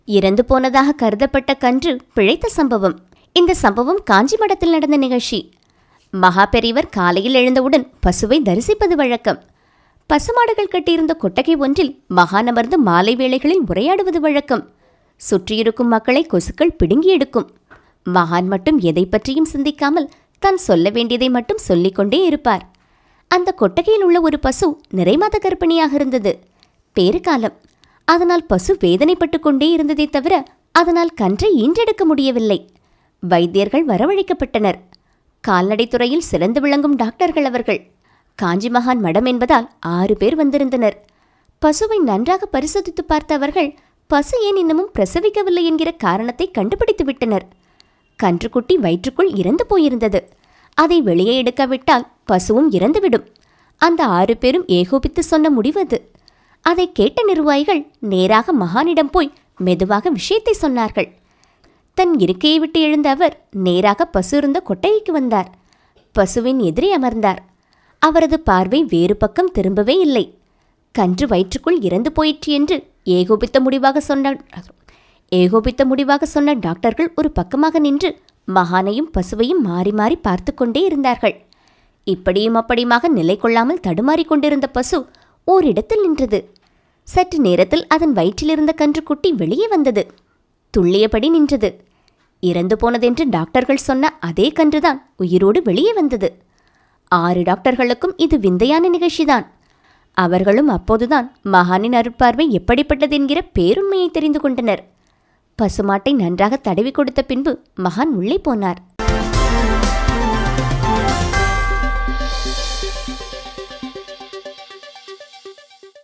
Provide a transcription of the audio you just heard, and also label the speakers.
Speaker 1: இறந்து போனதாக கருதப்பட்ட கன்று பிழைத்த சம்பவம். இந்த சம்பவம் காஞ்சி மடத்தில் நடந்த நிகழ்ச்சி. மகா பெரியவர் காலையில் எழுந்தவுடன் பசுவை தரிசிப்பது வழக்கம். பசுமாடுகள் கட்டியிருந்த கொட்டகை ஒன்றில் மகான் அமர்ந்து மாலை வேளைகளில் உரையாடுவது வழக்கம். சுற்றியிருக்கும் மக்களை கொசுக்கள் பிடுங்கி எடுக்கும். மகான் மட்டும் எதை பற்றியும் சிந்திக்காமல் தான் சொல்ல வேண்டியதை மட்டும் சொல்லிக்கொண்டே இருப்பார். அந்த கொட்டகையில் உள்ள ஒரு பசு நிறைமாத கர்ப்பிணியாக இருந்தது. பேறுகாலம். அதனால் பசு வேதனைப்பட்டு கொண்டே இருந்ததை தவிர அதனால் கன்றை ஈன்றெடுக்க முடியவில்லை. வைத்தியர்கள் வரவழைக்கப்பட்டனர். கால்நடைத்துறையில் சிறந்து விளங்கும் டாக்டர்கள் அவர்கள். காஞ்சி மகான் மடம் என்பதால் 6 பேர் வந்திருந்தனர். பசுவை நன்றாக பரிசோதித்து பார்த்த அவர்கள் பசு ஏன் இன்னமும் பிரசவிக்கவில்லை என்கிற காரணத்தை கண்டுபிடித்து விட்டனர். கன்றுக்குட்டி வயிற்றுக்குள் இறந்து போயிருந்தது. அதை வெளியே எடுக்காவிட்டால் பசுவும் இறந்துவிடும். அந்த 6 பேரும் ஏகோபித்து சொன்ன முடிவது. அதை கேட்ட நிர்வாகிகள் நேராக மகானிடம் போய் மெதுவாக விஷயத்தை சொன்னார்கள். தன் இருக்கையை விட்டு எழுந்த அவர் நேராக பசு இருந்த கொட்டைக்கு வந்தார். பசுவின் எதிரே அமர்ந்தார். அவரது பார்வை வேறு பக்கம் திரும்பவே இல்லை. கன்று வயிற்றுக்குள் இறந்து போயிற்று என்று ஏகோபித்த முடிவாக சொன்ன டாக்டர்கள் ஒரு பக்கமாக நின்று மகானையும் பசுவையும் மாறி மாறி பார்த்து கொண்டே இருந்தார்கள். இப்படியும் அப்படியுமாக நிலை கொள்ளாமல் தடுமாறிக் கொண்டிருந்த பசு ஓரிடத்தில் நின்றது. சற்று நேரத்தில் அதன் வயிற்றிலிருந்த கன்றுக்குட்டி வெளியே வந்தது. துள்ளியபடி நின்றது. இறந்து போனதென்று டாக்டர்கள் சொன்ன அதே கன்றுதான் உயிரோடு வெளியே வந்தது. 6 டாக்டர்களுக்கும் இது விந்தையான நிகழ்ச்சிதான். அவர்களும் அப்போதுதான் மகானின் அருட்பார்வை எப்படிப்பட்டது என்கிற பேருண்மையை தெரிந்து கொண்டனர். பசுமாட்டை நன்றாக தடவி கொடுத்த பின்பு மகான் உள்ளே போனார்.